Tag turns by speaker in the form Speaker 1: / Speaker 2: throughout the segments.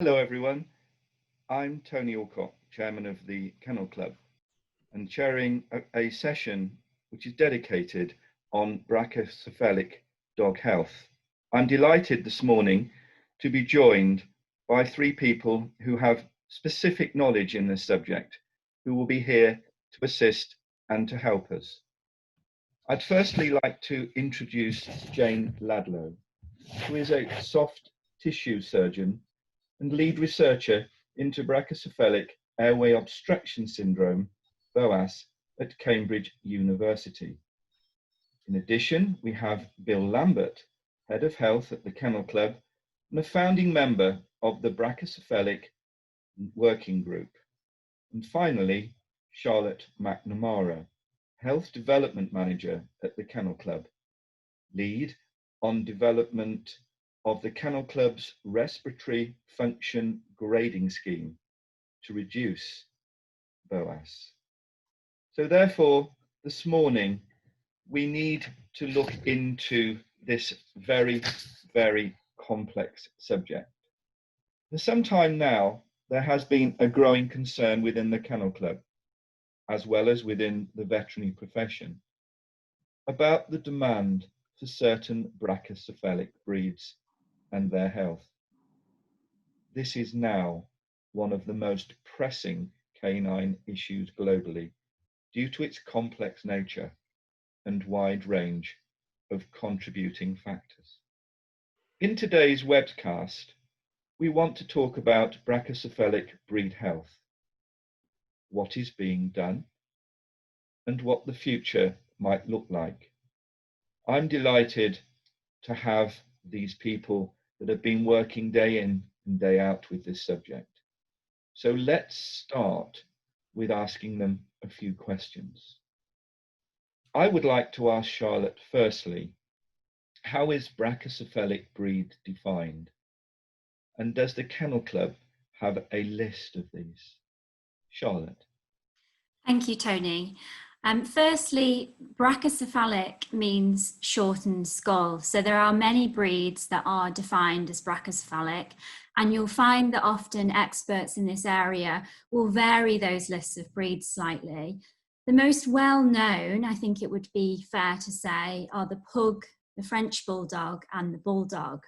Speaker 1: Hello everyone, I'm Tony Allcock, Chairman of the Kennel Club, and chairing a session which is dedicated on brachycephalic dog health. I'm delighted this morning to be joined by three people who have specific knowledge in this subject, who will be here to assist and to help us. I'd firstly like to introduce Jane Ladlow, who is a soft tissue surgeon and lead researcher into brachycephalic airway obstruction syndrome, BOAS, at Cambridge University. In addition, we have Bill Lambert, Head of Health at the Kennel Club and a founding member of the Brachycephalic Working Group. And finally, Charlotte McNamara, Health Development Manager at the Kennel Club, lead on development of the Kennel Club's Respiratory Function Grading Scheme to reduce BOAS. So therefore, this morning, we need to look into this very, very complex subject. For some time now, there has been a growing concern within the Kennel Club, as well as within the veterinary profession, about the demand for certain brachycephalic breeds and their health. This is now one of the most pressing canine issues globally due to its complex nature and wide range of contributing factors. In today's webcast, we want to talk about brachycephalic breed health, what is being done, and what the future might look like. I'm delighted to have these people that have been working day in and day out with this subject. So let's start with asking them a few questions. I would like to ask Charlotte firstly, how is brachycephalic breed defined? And does the Kennel Club have a list of these? Charlotte.
Speaker 2: Thank you, Tony. Firstly, brachycephalic means shortened skull. So there are many breeds that are defined as brachycephalic, and you'll find that often experts in this area will vary those lists of breeds slightly. The most well-known, I think it would be fair to say, are the pug, the French bulldog, and the bulldog.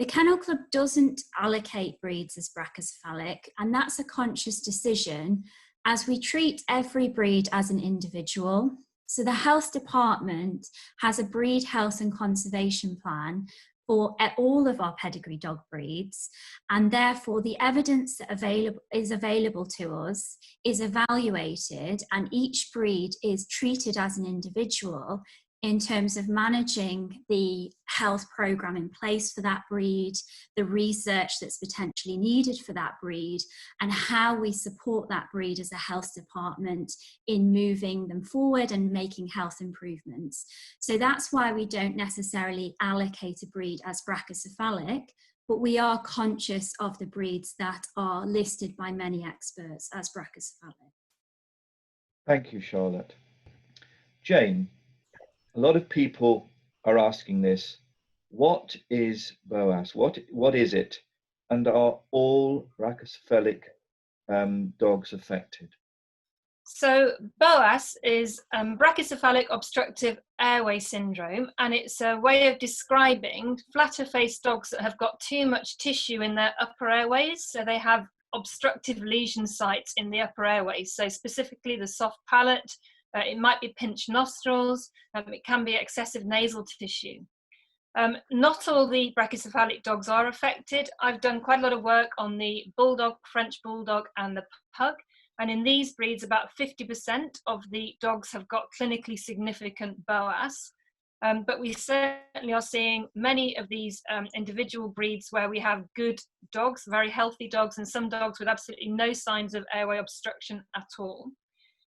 Speaker 2: The Kennel Club doesn't allocate breeds as brachycephalic, and that's a conscious decision as we treat every breed as an individual. So the health department has a breed health and conservation plan for all of our pedigree dog breeds, and therefore the evidence that is available to us is evaluated, and each breed is treated as an individual in terms of managing the health program in place for that breed, the research that's potentially needed for that breed, and how we support that breed as a health department in moving them forward and making health improvements. So that's why we don't necessarily allocate a breed as brachycephalic, but we are conscious of the breeds that are listed by many experts as brachycephalic.
Speaker 1: Thank you, Charlotte. Jane, a lot of people are asking this. What is BOAS? What is it? And are all brachycephalic dogs affected?
Speaker 3: So BOAS is brachycephalic obstructive airway syndrome, and it's a way of describing flatter-faced dogs that have got too much tissue in their upper airways. So they have obstructive lesion sites in the upper airways, so specifically the soft palate. It might be pinched nostrils, it can be excessive nasal tissue. Not all the brachycephalic dogs are affected. I've done quite a lot of work on the bulldog, French bulldog, and the pug. And in these breeds, about 50% of the dogs have got clinically significant BOAS. But we certainly are seeing many of these individual breeds where we have good dogs, very healthy dogs, and some dogs with absolutely no signs of airway obstruction at all.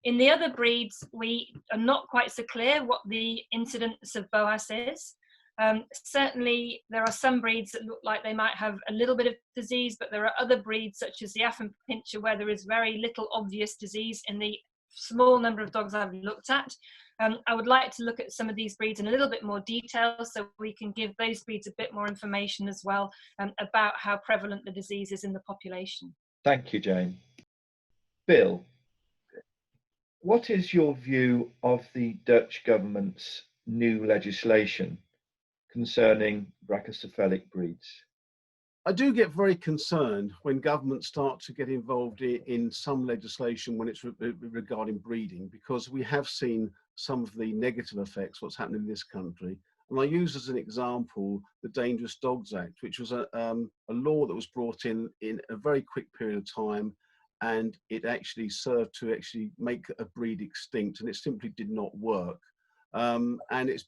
Speaker 3: In the other breeds, we are not quite so clear what the incidence of BOAS is. Certainly, there are some breeds that look like they might have a little bit of disease, but there are other breeds, such as the Affenpinscher, where there is very little obvious disease in the small number of dogs I've looked at. I would like to look at some of these breeds in a little bit more detail so we can give those breeds a bit more information as well about how prevalent the disease is in the population.
Speaker 1: Thank you, Jane. Bill, what is your view of the Dutch government's new legislation concerning brachycephalic breeds?
Speaker 4: I do get very concerned when governments start to get involved in some legislation when it's regarding breeding, because we have seen some of the negative effects, what's happening in this country. And I use as an example the Dangerous Dogs Act, which was a law that was brought in a very quick period of time, and it actually served to actually make a breed extinct, and it simply did not work. And it's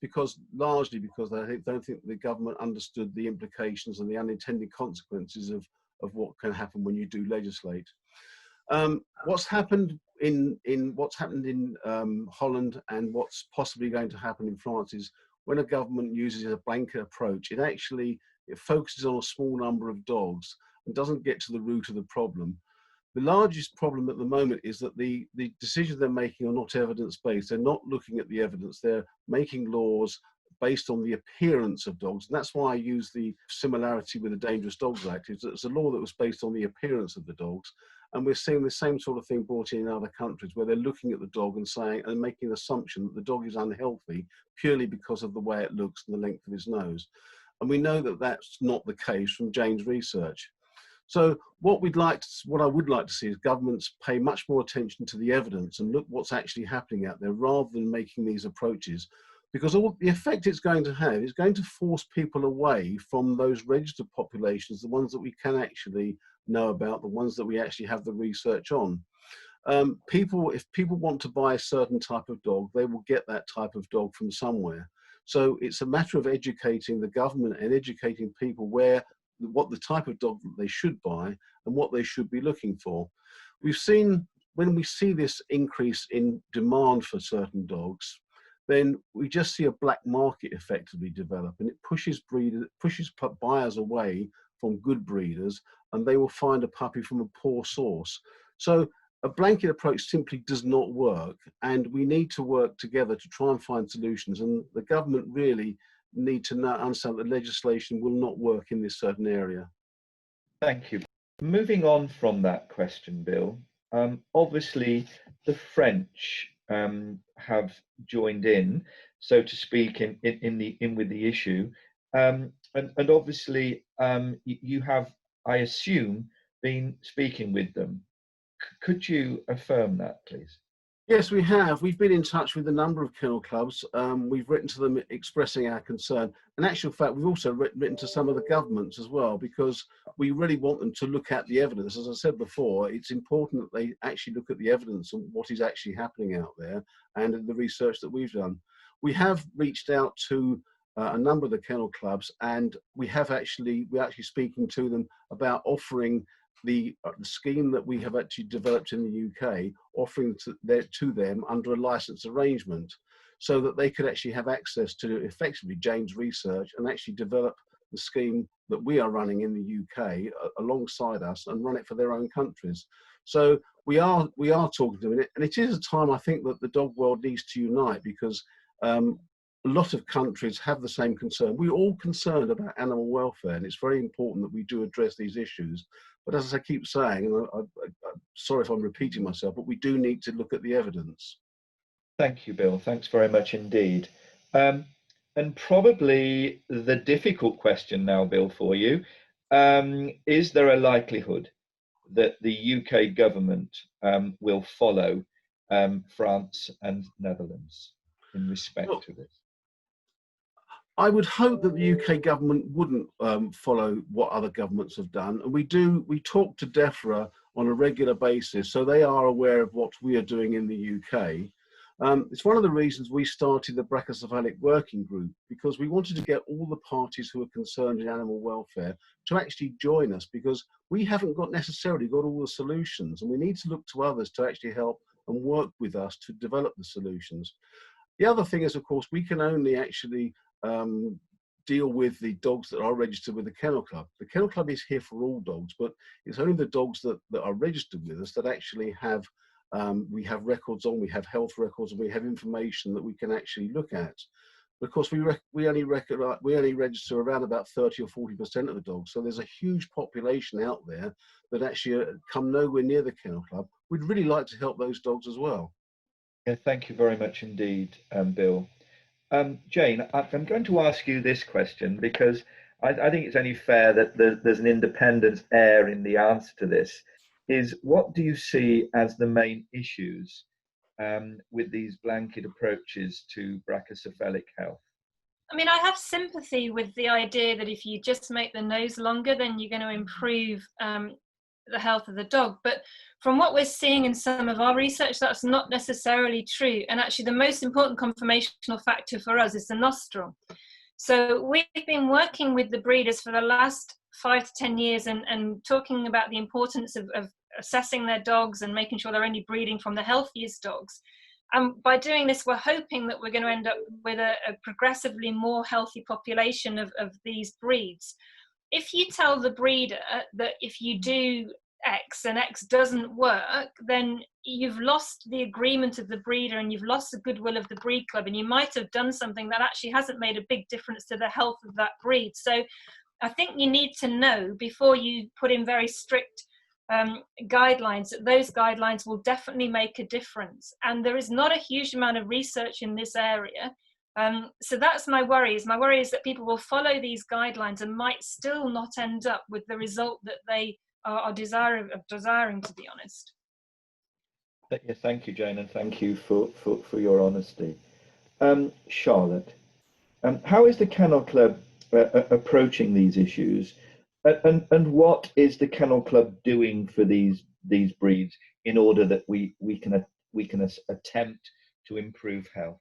Speaker 4: largely because I don't think the government understood the implications and the unintended consequences of what can happen when you do legislate. What's happened in Holland and what's possibly going to happen in France is when a government uses a blanket approach, it focuses on a small number of dogs and doesn't get to the root of the problem. The largest problem at the moment is that the decisions they're making are not evidence-based. They're not looking at the evidence. They're making laws based on the appearance of dogs. And that's why I use the similarity with the Dangerous Dogs Act. It's a law that was based on the appearance of the dogs. And we're seeing the same sort of thing brought in other countries where they're looking at the dog and saying and making an assumption that the dog is unhealthy purely because of the way it looks and the length of his nose. And we know that that's not the case from Jane's research. So what I would like to see is governments pay much more attention to the evidence and look what's actually happening out there rather than making these approaches, because all the effect it's going to have is going to force people away from those registered populations, the ones that we can actually know about, the ones that we actually have the research on. If people want to buy a certain type of dog, they will get that type of dog from somewhere. So it's a matter of educating the government and educating people what the type of dog that they should buy and what they should be looking for. We've seen, when we see this increase in demand for certain dogs, then we just see a black market effectively develop, and it pushes buyers away from good breeders, and they will find a puppy from a poor source. So a blanket approach simply does not work, and we need to work together to try and find solutions, and the government really need to understand that legislation will not work in this certain area.
Speaker 1: Thank you. Moving on from that question, Bill, obviously the French have joined in, so to speak, in with the issue, and obviously you have, I assume, been speaking with them. Could you affirm that, please?
Speaker 4: Yes, we have. We've been in touch with a number of kennel clubs. We've written to them expressing our concern. In actual fact, we've also written to some of the governments as well, because we really want them to look at the evidence. As I said before, it's important that they actually look at the evidence and what is actually happening out there and the research that we've done. We have reached out to a number of the kennel clubs, and we're actually speaking to them about offering the scheme that we have actually developed in the UK, offering to them under a license arrangement, so that they could actually have access to effectively Jane's research and actually develop the scheme that we are running in the UK alongside us and run it for their own countries. So we are talking to them, and it is a time I think that the dog world needs to unite, because a lot of countries have the same concern. We're all concerned about animal welfare, and it's very important that we do address these issues. But as I keep saying, and I'm sorry if I'm repeating myself, but we do need to look at the evidence.
Speaker 1: Thank you, Bill. Thanks very much indeed. And probably the difficult question now, Bill, for you, is there a likelihood that the UK government will follow France and Netherlands in respect to this?
Speaker 4: I would hope that the UK government wouldn't follow what other governments have done. And we talk to DEFRA on a regular basis, so they are aware of what we are doing in the UK. It's one of the reasons we started the Brachycephalic Working Group, because we wanted to get all the parties who are concerned in animal welfare to actually join us, because we haven't necessarily got all the solutions, and we need to look to others to actually help and work with us to develop the solutions. The other thing is, of course, we can only actually deal with the dogs that are registered with the Kennel Club. The Kennel Club is here for all dogs, but it's only the dogs that are registered with us that actually have We have records on, we have health records, and we have information that we can actually look at. But of course, we only register around about 30 or 40% of the dogs. So there's a huge population out there that actually come nowhere near the Kennel Club. We'd really like to help those dogs as well.
Speaker 1: Yeah, thank you very much indeed, Bill. Jane, I'm going to ask you this question because I think it's only fair that there's an independent air in the answer to this. Is what do you see as the main issues with these blanket approaches to brachycephalic health?
Speaker 3: I mean, I have sympathy with the idea that if you just make the nose longer, then you're going to improve the health of the dog. But from what we're seeing in some of our research, that's not necessarily true. And actually, the most important conformational factor for us is the nostril. So we've been working with the breeders for the last 5 to 10 years and talking about the importance of assessing their dogs and making sure they're only breeding from the healthiest dogs. And by doing this, we're hoping that we're going to end up with a progressively more healthy population of these breeds. If you tell the breeder that if you do X and X doesn't work, then you've lost the agreement of the breeder and you've lost the goodwill of the breed club, and you might have done something that actually hasn't made a big difference to the health of that breed. So I think you need to know before you put in very strict guidelines that those guidelines will definitely make a difference. And there is not a huge amount of research in this area. So that's my worry. My worry is that people will follow these guidelines and might still not end up with the result that they are desiring, to be honest.
Speaker 1: Yeah, thank you, Jane, and thank you for your honesty. Charlotte, how is the Kennel Club approaching these issues? And what is the Kennel Club doing for these breeds in order that we can attempt to improve health?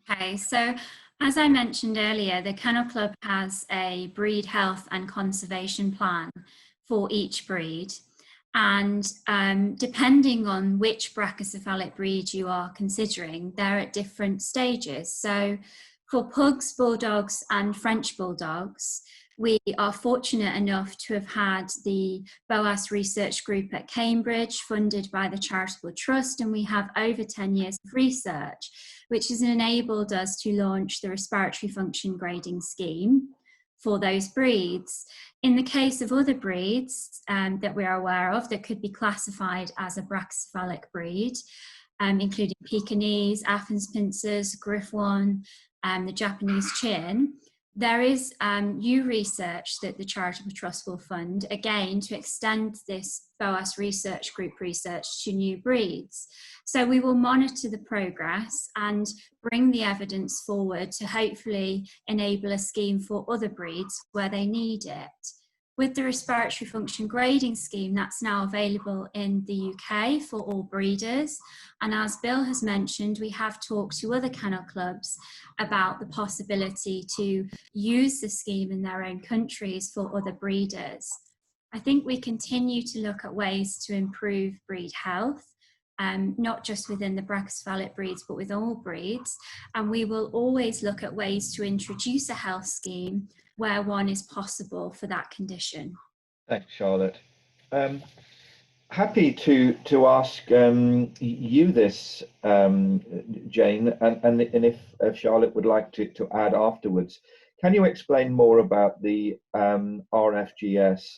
Speaker 2: Okay, so as I mentioned earlier, the Kennel Club has a breed health and conservation plan for each breed. And depending on which brachycephalic breed you are considering, they're at different stages. So for pugs, bulldogs, and French bulldogs, we are fortunate enough to have had the BOAS research group at Cambridge, funded by the Charitable Trust, and we have over 10 years of research, which has enabled us to launch the Respiratory Function Grading Scheme for those breeds. In the case of other breeds that we are aware of that could be classified as a brachycephalic breed, including Pekingese, Affin's pincers, Griffon, the Japanese chin, there is new research that the Charitable Trust will fund, again, to extend this BOAS research group research to new breeds. So we will monitor the progress and bring the evidence forward to hopefully enable a scheme for other breeds where they need it. With the Respiratory Function Grading Scheme, that's now available in the UK for all breeders. And as Bill has mentioned, we have talked to other kennel clubs about the possibility to use the scheme in their own countries for other breeders. I think we continue to look at ways to improve breed health, not just within the brachycephalic breeds, but with all breeds. And we will always look at ways to introduce a health scheme where one is possible for that condition.
Speaker 1: Thanks, Charlotte. Happy to ask you this, Jane, and if Charlotte would like to add afterwards. Can you explain more about the RFGS?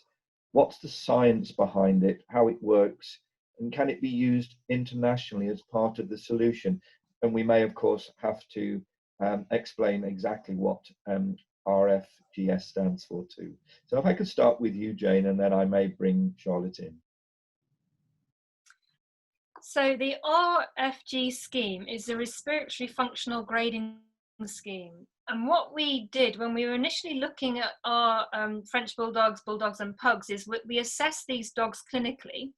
Speaker 1: What's the science behind it, how it works, and can it be used internationally as part of the solution? And we may, of course, have to explain exactly what RFGS stands for too. So if I could start with you, Jane, and then I may bring Charlotte in.
Speaker 3: So the RFG scheme is the Respiratory Functional Grading Scheme. And what we did when we were initially looking at our French bulldogs, and pugs is we assessed these dogs clinically.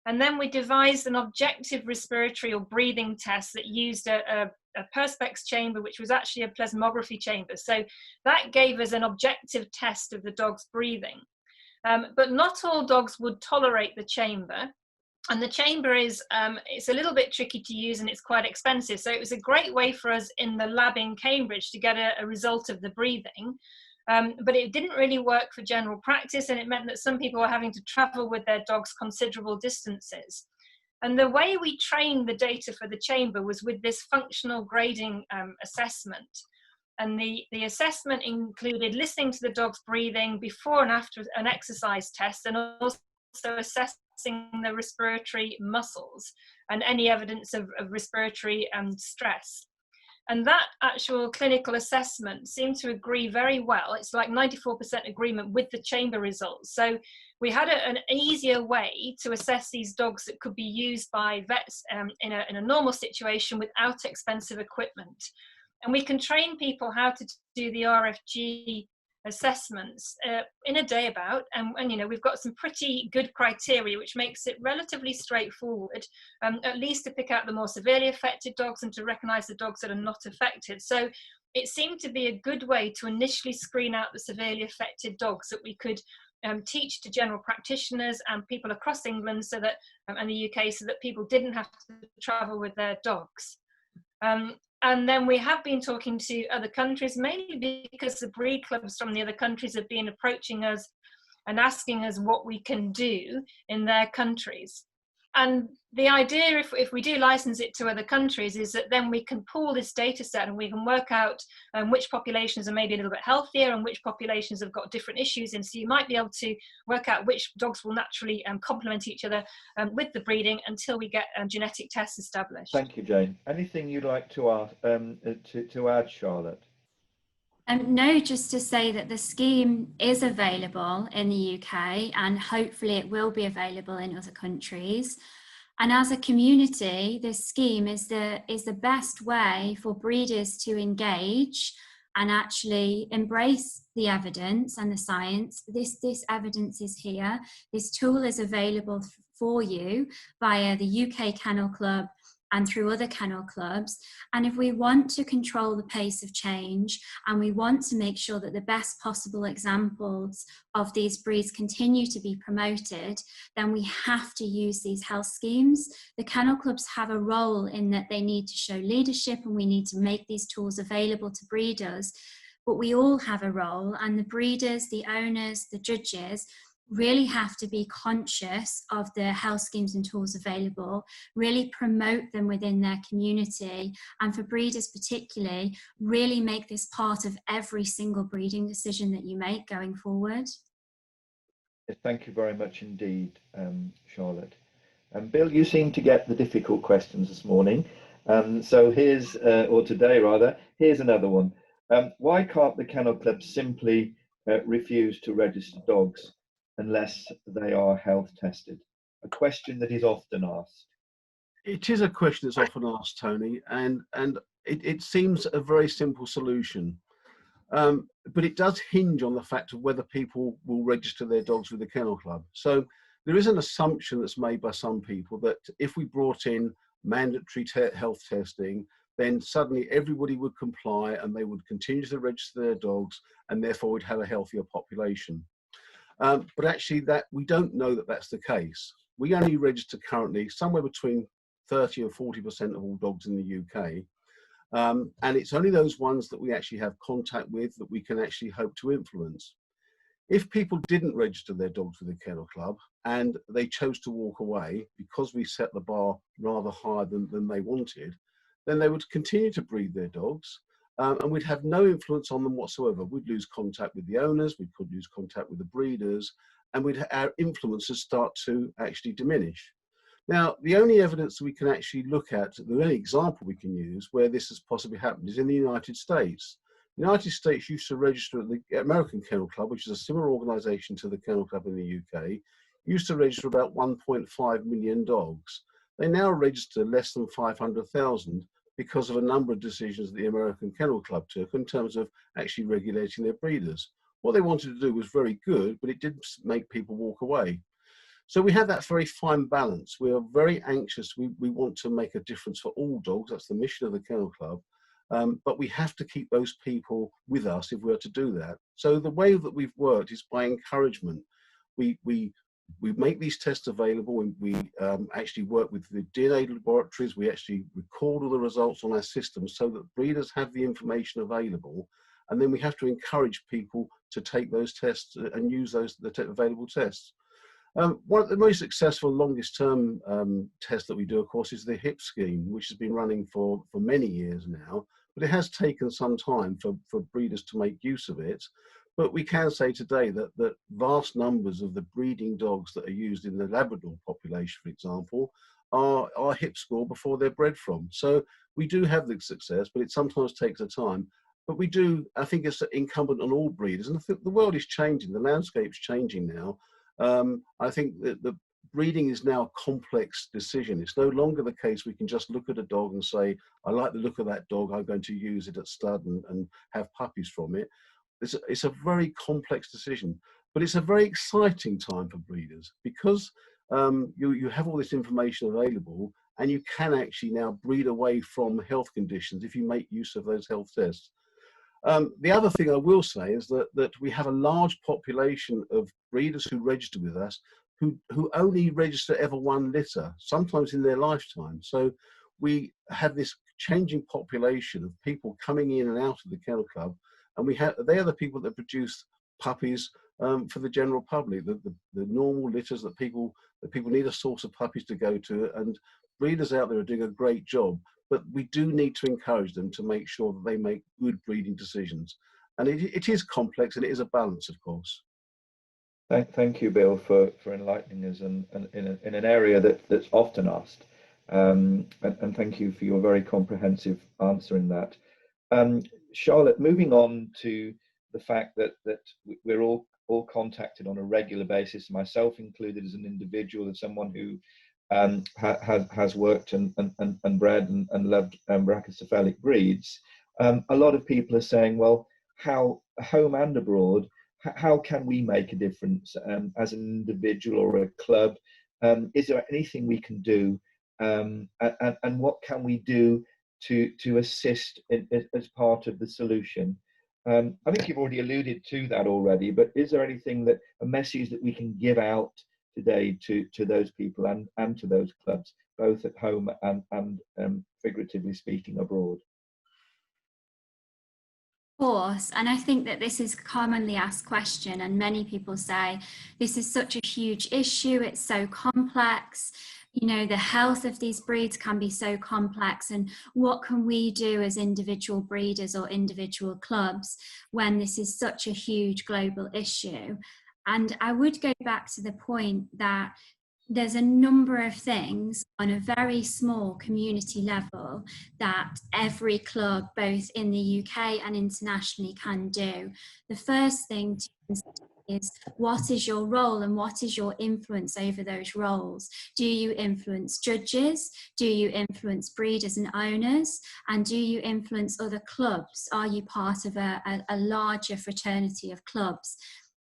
Speaker 3: And then we devised an objective respiratory or breathing test that used a perspex chamber, which was actually a plasmography chamber. So that gave us an objective test of the dog's breathing. But not all dogs would tolerate the chamber. And the chamber is, it's a little bit tricky to use and it's quite expensive. So it was a great way for us in the lab in Cambridge to get a result of the breathing. But it didn't really work for general practice, and it meant that some people were having to travel with their dogs considerable distances. And the way we trained the data for the chamber was with this functional grading assessment. And the assessment included listening to the dog's breathing before and after an exercise test, and also assessing the respiratory muscles and any evidence of respiratory stress. And that actual clinical assessment seemed to agree very well. It's like 94% agreement with the chamber results. So we had an easier way to assess these dogs that could be used by vets in a normal situation without expensive equipment. And we can train people how to do the RFG assessments in a day about, and you know, we've got some pretty good criteria which makes it relatively straightforward, at least to pick out the more severely affected dogs and to recognize the dogs that are not affected. So it seemed to be a good way to initially screen out the severely affected dogs that we could teach to general practitioners and people across England, so that and the UK, so that people didn't have to travel with their dogs. And then we have been talking to other countries, mainly because the breed clubs from the other countries have been approaching us and asking us what we can do in their countries. And the idea, if we do license it to other countries, is that then we can pool this data set and we can work out which populations are maybe a little bit healthier and which populations have got different issues in. So you might be able to work out which dogs will naturally complement each other with the breeding until we get genetic tests established.
Speaker 1: Thank you, Jane. Anything you'd like to add, Charlotte?
Speaker 2: No, just to say that the scheme is available in the UK and hopefully it will be available in other countries. And as a community, this scheme is the best way for breeders to engage and actually embrace the evidence and the science. This evidence is here. This tool is available for you via the UK Kennel Club and through other kennel clubs. And if we want to control the pace of change and we want to make sure that the best possible examples of these breeds continue to be promoted, then we have to use these health schemes. The kennel clubs have a role in that they need to show leadership and we need to make these tools available to breeders. But we all have a role, and the breeders, the owners, the judges really have to be conscious of the health schemes and tools available, really promote them within their community, and for breeders particularly, really make this part of every single breeding decision that you make going forward.
Speaker 1: Thank you very much indeed, Charlotte. Bill, you seem to get the difficult questions this morning. So here's, or today rather, here's another one. Why can't the Kennel Club simply refuse to register dogs unless they are health tested? A question that is often asked.
Speaker 4: It is a question that's often asked, Tony, and it seems a very simple solution. But it does hinge on the fact of whether people will register their dogs with the Kennel Club. So there is an assumption that's made by some people that if we brought in mandatory health testing, then suddenly everybody would comply and they would continue to register their dogs, and therefore we'd have a healthier population. But actually that we don't know that that's the case. We only register currently somewhere between 30 and 40% of all dogs in the UK. And it's only those ones that we actually have contact with that we can actually hope to influence. If people didn't register their dogs with the Kennel Club and they chose to walk away because we set the bar rather higher than they wanted, then they would continue to breed their dogs. And we'd have no influence on them whatsoever. We'd lose contact with the owners, we could lose contact with the breeders, and our influence would start to actually diminish. Now, the only evidence we can actually look at, the only example we can use where this has possibly happened is in the United States. The United States used to register at the American Kennel Club, which is a similar organisation to the Kennel Club in the UK, used to register about 1.5 million dogs. They now register less than 500,000 because of a number of decisions that the American Kennel Club took in terms of actually regulating their breeders. What they wanted to do was very good, but it didn't make people walk away. So we have that very fine balance. We are very anxious. We want to make a difference for all dogs. That's the mission of the Kennel Club. But we have to keep those people with us if we are to do that. So the way that we've worked is by encouragement. We make these tests available, and we actually work with the DNA laboratories. We actually record all the results on our system so that breeders have the information available. And then we have to encourage people to take those tests and use the available tests. One of the most successful longest term tests that we do, of course, is the HIP scheme, which has been running for many years now, but it has taken some time for breeders to make use of it. But we can say today that vast numbers of the breeding dogs that are used in the Labrador population, for example, are HIP score before they're bred from. So we do have the success, but it sometimes takes a time. But we do, I think it's incumbent on all breeders, and I think the world is changing, the landscape's changing now. I think that the breeding is now a complex decision. It's no longer the case we can just look at a dog and say, I like the look of that dog, I'm going to use it at stud and have puppies from it. It's a very complex decision, but it's a very exciting time for breeders because you have all this information available and you can actually now breed away from health conditions if you make use of those health tests. The other thing I will say is that we have a large population of breeders who register with us who only register ever one litter, sometimes in their lifetime. So we have this changing population of people coming in and out of the Kennel Club, and they are the people that produce puppies for the general public, the normal litters that people need a source of puppies to go to, and breeders out there are doing a great job. But we do need to encourage them to make sure that they make good breeding decisions. And it is complex, and it is a balance, of course.
Speaker 1: Thank you, Bill, for enlightening us in an area that's often asked. And thank you for your very comprehensive answer in that. Charlotte, moving on to the fact that we're all contacted on a regular basis, myself included as an individual, as someone who has worked and bred and loved brachycephalic breeds. A lot of people are saying, well, how home and abroad, how can we make a difference as an individual or a club? Is there anything we can do, and what can we do to assist as part of the solution? I think you've already alluded to that already, but is there anything a message that we can give out today to those people and to those clubs, both at home and figuratively speaking abroad?
Speaker 2: Of course, and I think that this is a commonly asked question, and many people say this is such a huge issue, it's so complex, you know, the health of these breeds can be so complex, and what can we do as individual breeders or individual clubs when this is such a huge global issue? And I would go back to the point that there's a number of things on a very small community level that every club, both in the UK and internationally, can do. The first thing to consider is, what is your role and what is your influence over those roles? Do you influence judges? Do you influence breeders and owners? And do you influence other clubs? Are you part of a larger fraternity of clubs?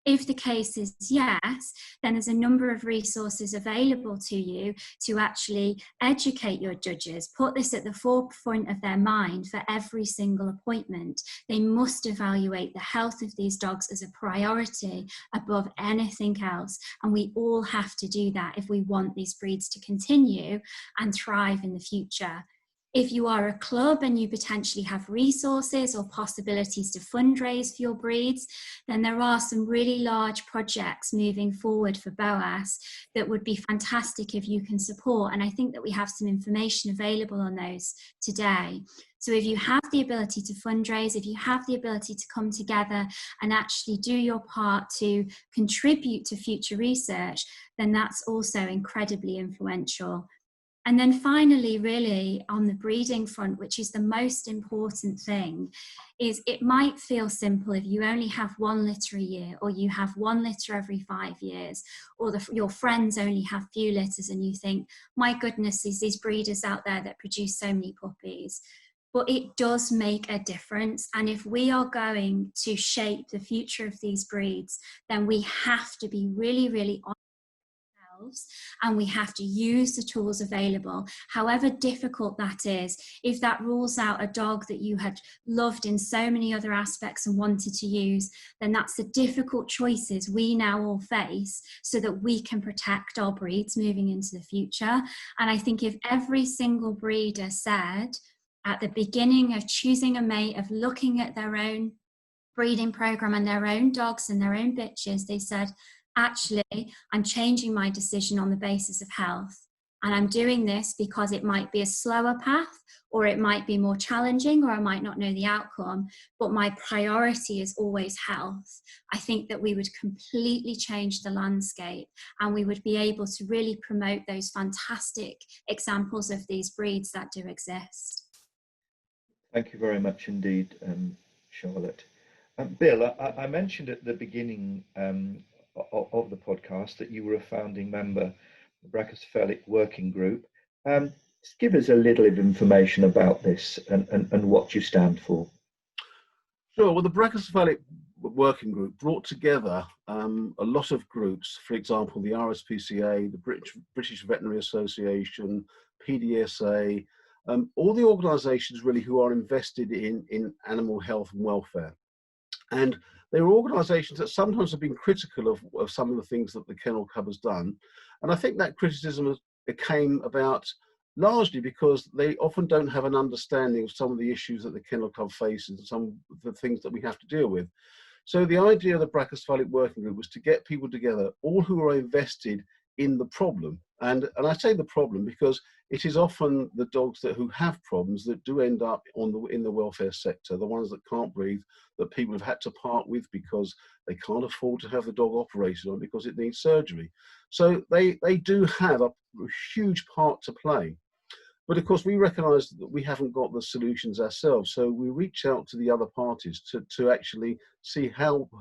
Speaker 2: If the case is yes, then there's a number of resources available to you to actually educate your judges, put this at the forefront of their mind for every single appointment. They must evaluate the health of these dogs as a priority above anything else. And we all have to do that if we want these breeds to continue and thrive in the future. If you are a club and you potentially have resources or possibilities to fundraise for your breeds, then there are some really large projects moving forward for BOAS that would be fantastic if you can support. And I think that we have some information available on those today. So if you have the ability to fundraise, if you have the ability to come together and actually do your part to contribute to future research, then that's also incredibly influential. And then finally, really on the breeding front, which is the most important thing, is it might feel simple if you only have one litter a year, or you have one litter every 5 years, or your friends only have few litters, and you think, my goodness, there's these breeders out there that produce so many puppies. But it does make a difference. And if we are going to shape the future of these breeds, then we have to be really, really honest, and we have to use the tools available, however difficult that is. If that rules out a dog that you had loved in so many other aspects and wanted to use, then that's the difficult choices we now all face so that we can protect our breeds moving into the future. And I think if every single breeder said at the beginning of choosing a mate, of looking at their own breeding program and their own dogs and their own bitches, they said, actually, I'm changing my decision on the basis of health. And I'm doing this because it might be a slower path, or it might be more challenging, or I might not know the outcome, but my priority is always health. I think that we would completely change the landscape, and we would be able to really promote those fantastic examples of these breeds that do exist.
Speaker 1: Thank you very much indeed, Charlotte. Bill, I mentioned at the beginning of the podcast that you were a founding member of the Brachycephalic Working Group. Just give us a little of information about this and what you stand for.
Speaker 4: Sure. Well, the Brachycephalic Working Group brought together a lot of groups, for example, the RSPCA, the British Veterinary Association, PDSA, all the organisations really who are invested in animal health and welfare. And they were organisations that sometimes have been critical of some of the things that the Kennel Club has done. And I think that criticism came about largely because they often don't have an understanding of some of the issues that the Kennel Club faces and some of the things that we have to deal with. So the idea of the Brachycephalic Working Group was to get people together, all who are invested in the problem. And I say the problem because it is often the dogs who have problems that do end up in the welfare sector, the ones that can't breathe, that people have had to part with because they can't afford to have the dog operated on because it needs surgery. So they do have a huge part to play. But of course, we recognise that we haven't got the solutions ourselves. So we reach out to the other parties to actually see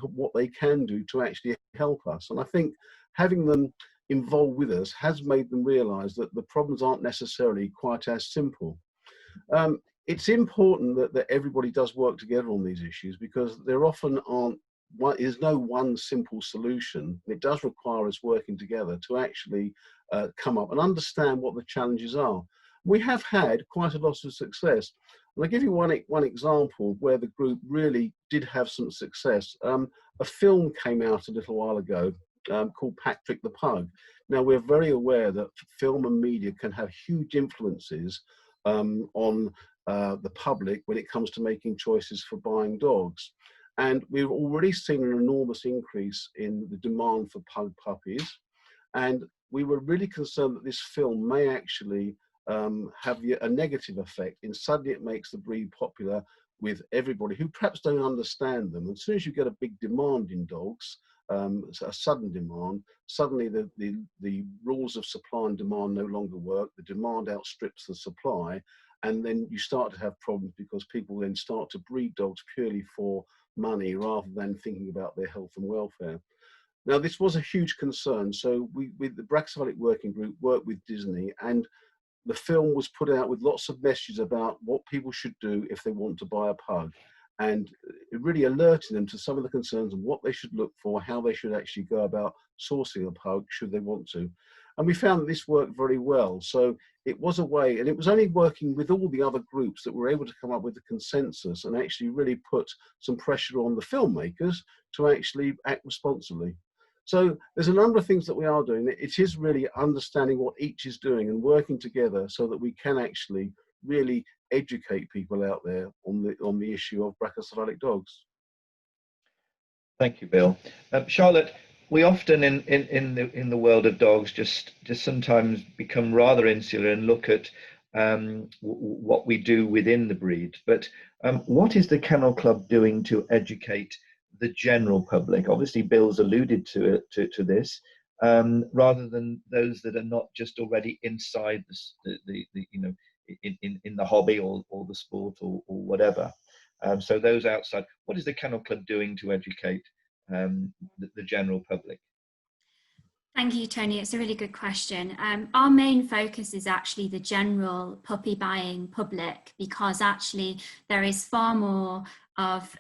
Speaker 4: what they can do to actually help us. And I think having them involved with us has made them realise that the problems aren't necessarily quite as simple. It's important that everybody does work together on these issues because there often is no one simple solution. It does require us working together to actually come up and understand what the challenges are. We have had quite a lot of success. And I'll give you one example where the group really did have some success. A film came out a little while ago called Patrick the Pug. Now, we're very aware that film and media can have huge influences on the public when it comes to making choices for buying dogs. And we've already seen an enormous increase in the demand for pug puppies. And we were really concerned that this film may actually have a negative effect in suddenly it makes the breed popular with everybody who perhaps don't understand them. As soon as you get a big demand in dogs, a sudden demand, suddenly the rules of supply and demand no longer work, the demand outstrips the supply, and then you start to have problems because people then start to breed dogs purely for money rather than thinking about their health and welfare. Now, this was a huge concern, so we the Brachycephalic Working Group worked with Disney, and the film was put out with lots of messages about what people should do if they want to buy a pug, and it really alerted them to some of the concerns and what they should look for, how they should actually go about sourcing a pug should they want to. And we found that this worked very well. So it was a way, and it was only working with all the other groups that were able to come up with a consensus and actually really put some pressure on the filmmakers to actually act responsibly. So there's a number of things that we are doing. It is really understanding what each is doing and working together so that we can actually really educate people out there on the issue of brachycephalic dogs.
Speaker 1: Thank you, Bill. Charlotte, we often in the world of dogs just sometimes become rather insular and look at what we do within the breed. But what is the Kennel Club doing to educate the general public? Obviously, Bill's alluded to this, rather than those that are not just already inside the in the hobby or the sport or whatever. So those outside, what is the Kennel Club doing to educate the general public?
Speaker 2: Thank you, Tony. It's a really good question. Our main focus is actually the general puppy buying public, because actually there is far more of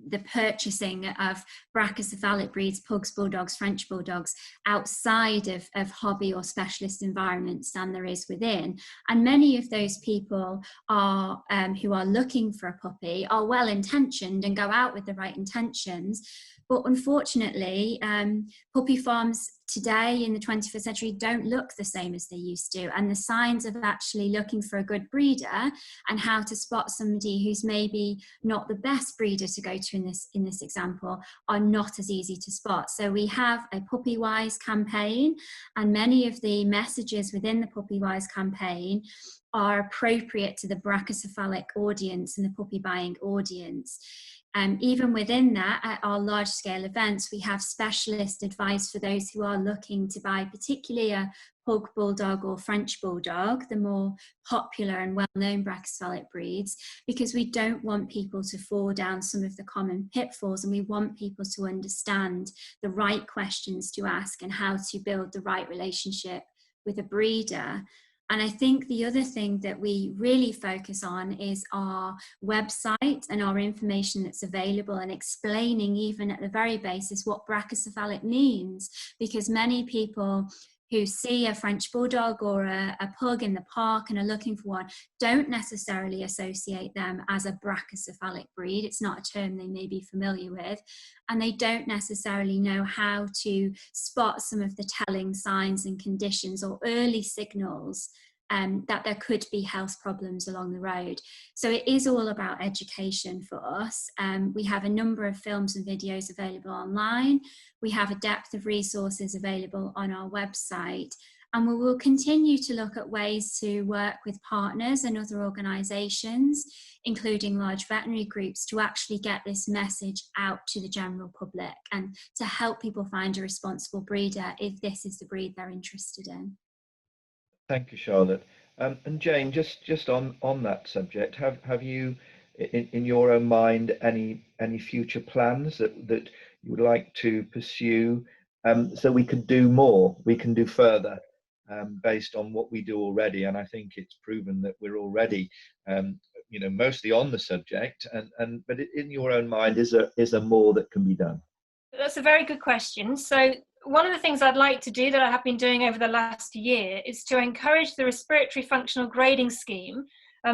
Speaker 2: the purchasing of brachycephalic breeds, pugs, bulldogs, French bulldogs, outside of hobby or specialist environments than there is within. And many of those people are who are looking for a puppy are well intentioned and go out with the right intentions, But unfortunately, puppy farms today in the 21st century don't look the same as they used to. And the signs of actually looking for a good breeder and how to spot somebody who's maybe not the best breeder to go to in this example are not as easy to spot. So we have a Puppy Wise campaign, and many of the messages within the Puppy Wise campaign are appropriate to the brachycephalic audience and the puppy buying audience. Even within that, at our large scale events, we have specialist advice for those who are looking to buy particularly a Pug Bulldog or French Bulldog, the more popular and well-known brachycephalic breeds, because we don't want people to fall down some of the common pitfalls, and we want people to understand the right questions to ask and how to build the right relationship with a breeder. And I think the other thing that we really focus on is our website and our information that's available, and explaining even at the very basis what brachycephalic means, because many people who see a French Bulldog or a pug in the park and are looking for one don't necessarily associate them as a brachycephalic breed. It's not a term they may be familiar with, and they don't necessarily know how to spot some of the telling signs and conditions or early signals that there could be health problems along the road. So it is all about education for us. We have a number of films and videos available online. We have a depth of resources available on our website, and we will continue to look at ways to work with partners and other organisations, including large veterinary groups, to actually get this message out to the general public and to help people find a responsible breeder if this is the breed they're interested in.
Speaker 1: Thank you, Charlotte. And Jane, just on that subject, have you, in your own mind, any future plans that you would like to pursue, so we can do more, we can do further, based on what we do already? And I think it's proven that we're already, mostly on the subject. But in your own mind, is there more that can be done?
Speaker 3: That's a very good question. So one of the things I'd like to do, that I have been doing over the last year, is to encourage the Respiratory Functional Grading Scheme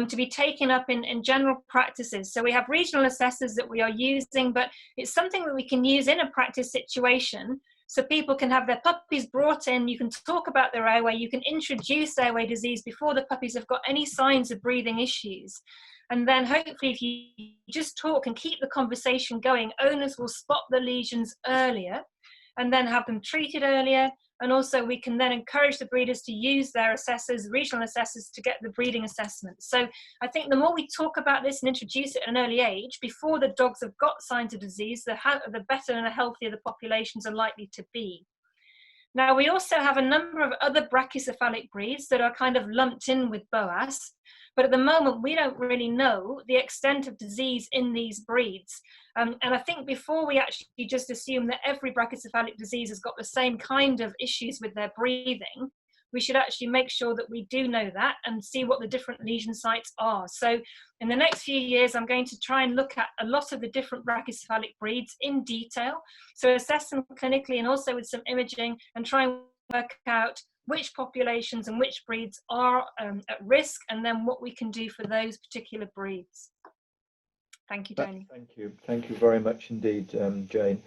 Speaker 3: to be taken up in general practices. So we have regional assessors that we are using, but it's something that we can use in a practice situation, so people can have their puppies brought in, you can talk about their airway, you can introduce airway disease before the puppies have got any signs of breathing issues. And then hopefully, if you just talk and keep the conversation going, owners will spot the lesions earlier and then have them treated earlier. And also we can then encourage the breeders to use their assessors, regional assessors, to get the breeding assessment. So I think the more we talk about this and introduce it at an early age, before the dogs have got signs of disease, the better and the healthier the populations are likely to be. Now, we also have a number of other brachycephalic breeds that are kind of lumped in with BOAS, but at the moment we don't really know the extent of disease in these breeds. And I think before we actually just assume that every brachycephalic disease has got the same kind of issues with their breathing, we should actually make sure that we do know that and see what the different lesion sites are. So in the next few years, I'm going to try and look at a lot of the different brachycephalic breeds in detail. So assess them clinically and also with some imaging, and try and work out which populations and which breeds are at risk, and then what we can do for those particular breeds. Thank you, Tony.
Speaker 1: Thank you very much indeed, Jane.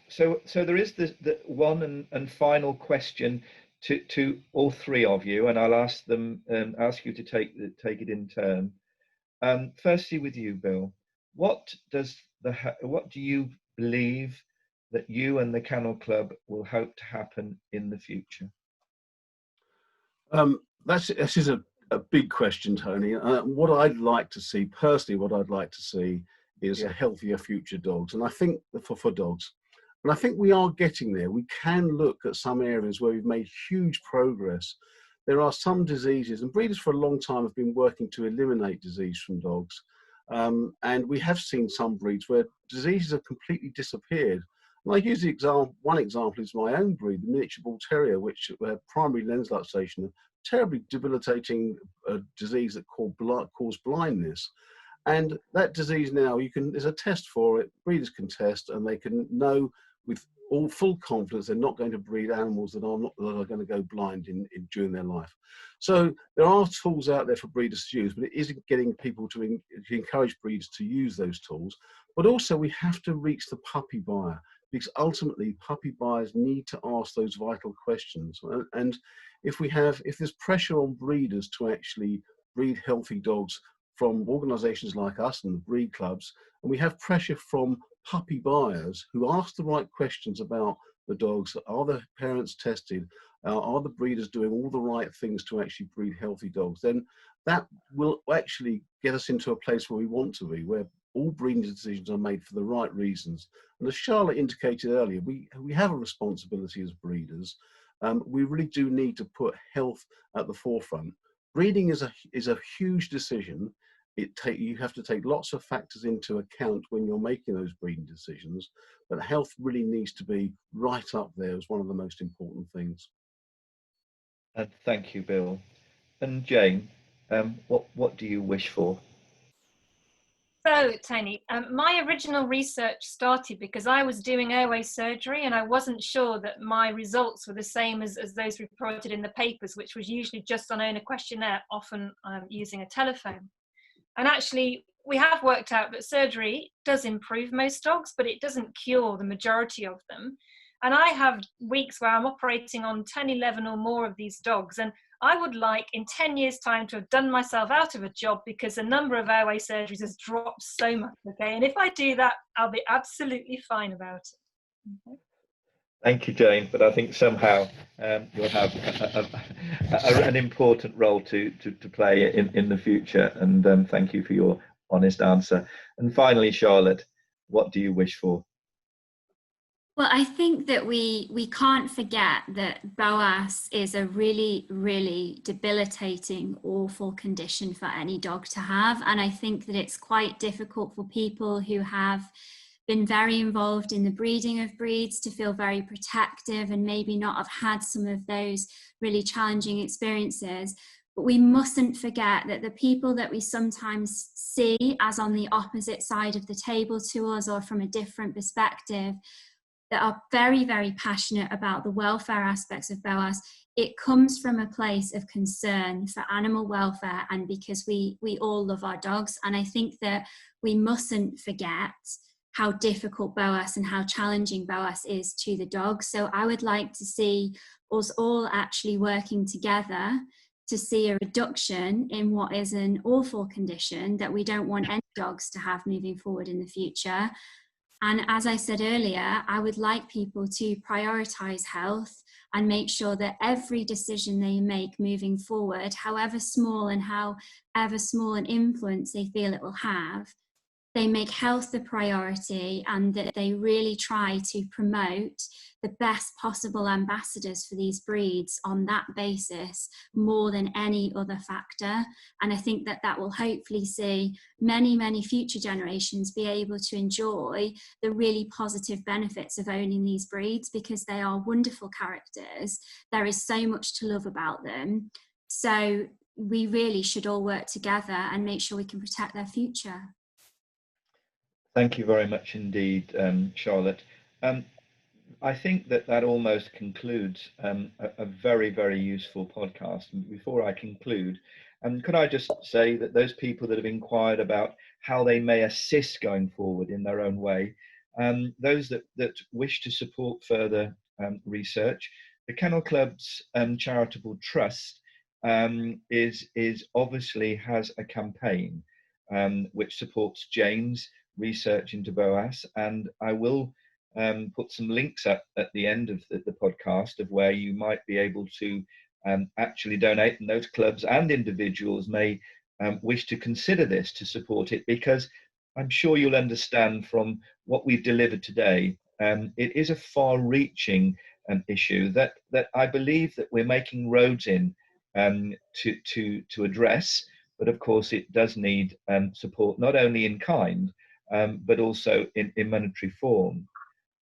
Speaker 1: So there is the one and final question to all three of you, and I'll ask you to take it in turn. Firstly, with you, Bill, what do you believe that you and the Kennel Club will hope to happen in the future?
Speaker 4: This is a big question, Tony. What I'd like to see, personally, is a healthier future dogs, and I think for dogs. And I think we are getting there. We can look at some areas where we've made huge progress. There are some diseases, and breeders for a long time have been working to eliminate disease from dogs. And we have seen some breeds where diseases have completely disappeared. And I use one example is my own breed, the miniature bull terrier, which primary lens luxation, a terribly debilitating disease that caused blindness. And that disease now, there's a test for it, breeders can test, and they can know with all full confidence they're not going to breed animals that are going to go blind during their life. So there are tools out there for breeders to use, but it isn't getting people to encourage breeders to use those tools. But also we have to reach the puppy buyer, because ultimately puppy buyers need to ask those vital questions. And if there's pressure on breeders to actually breed healthy dogs from organisations like us and the breed clubs, and we have pressure from puppy buyers who ask the right questions about the dogs, are the parents tested, are the breeders doing all the right things to actually breed healthy dogs, then that will actually get us into a place where we want to be, where all breeding decisions are made for the right reasons. And as Charlotte indicated earlier, we have a responsibility as breeders. We really do need to put health at the forefront. Breeding is a huge decision. You have to take lots of factors into account when you're making those breeding decisions, but health really needs to be right up there as one of the most important things.
Speaker 1: Thank you, Bill. And Jane, what do you wish for?
Speaker 3: So, Tony, my original research started because I was doing airway surgery and I wasn't sure that my results were the same as those reported in the papers, which was usually just on owner questionnaire, often using a telephone. And actually, we have worked out that surgery does improve most dogs, but it doesn't cure the majority of them. And I have weeks where I'm operating on 10, 11 or more of these dogs. And I would like in 10 years' time to have done myself out of a job because the number of airway surgeries has dropped so much, okay? And if I do that, I'll be absolutely fine about it. Okay.
Speaker 1: Thank you, Jane, but I think somehow you'll have an important role to play in the future, and thank you for your honest answer. And finally, Charlotte, what do you wish for?
Speaker 2: Well, I think that we can't forget that BOAS is a really, really debilitating, awful condition for any dog to have. And I think that it's quite difficult for people who have been very involved in the breeding of breeds to feel very protective and maybe not have had some of those really challenging experiences. But we mustn't forget that the people that we sometimes see as on the opposite side of the table to us or from a different perspective, that are very, very passionate about the welfare aspects of BOAS, it comes from a place of concern for animal welfare and because we all love our dogs. And I think that we mustn't forget how difficult BOAS and how challenging BOAS is to the dog. So I would like to see us all actually working together to see a reduction in what is an awful condition that we don't want any dogs to have moving forward in the future. And as I said earlier, I would like people to prioritise health and make sure that every decision they make moving forward, however small and however small an influence they feel it will have, they make health the priority and that they really try to promote the best possible ambassadors for these breeds on that basis more than any other factor. And I think that that will hopefully see many, many future generations be able to enjoy the really positive benefits of owning these breeds because they are wonderful characters. There is so much to love about them. So we really should all work together and make sure we can protect their future.
Speaker 1: Thank you very much indeed, Charlotte. I think that almost concludes a very, very useful podcast. And before I conclude, could I just say that those people that have inquired about how they may assist going forward in their own way, those that wish to support further research, the Kennel Club's charitable trust is obviously has a campaign which supports Jane's research into BOAS, and I will put some links at the end of the podcast of where you might be able to actually donate, and those clubs and individuals may wish to consider this to support it, because I'm sure you'll understand from what we've delivered today, it is a far-reaching issue that I believe that we're making roads in to address, but of course it does need support not only in kind but also in monetary form.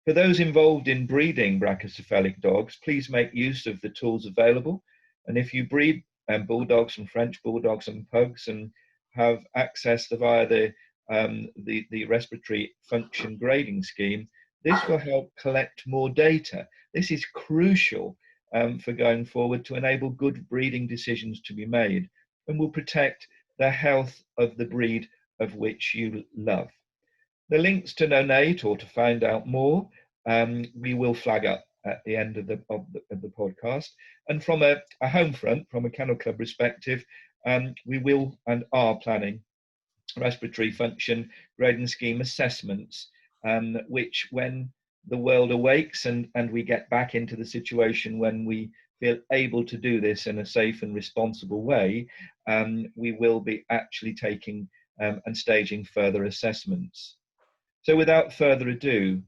Speaker 1: For those involved in breeding brachycephalic dogs, please make use of the tools available. And if you breed bulldogs and French bulldogs and pugs and have access via the Respiratory Function Grading Scheme, This will help collect more data. This is crucial for going forward to enable good breeding decisions to be made, and will protect the health of the breed of which you love. The links to donate or to find out more, we will flag up at the end of the podcast. And from a home front, from a Kennel Club perspective, we will and are planning respiratory function grading scheme assessments, which, when the world awakes and we get back into the situation when we feel able to do this in a safe and responsible way, we will be actually taking and staging further assessments. So without further ado,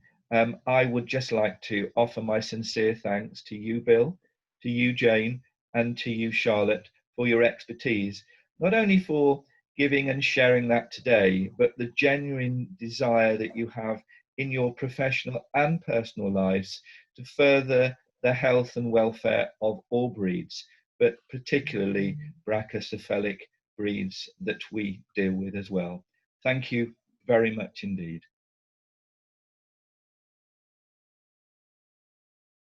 Speaker 1: I would just like to offer my sincere thanks to you, Bill, to you, Jane, and to you, Charlotte, for your expertise, not only for giving and sharing that today, but the genuine desire that you have in your professional and personal lives to further the health and welfare of all breeds, but particularly brachycephalic breeds that we deal with as well. Thank you very much indeed.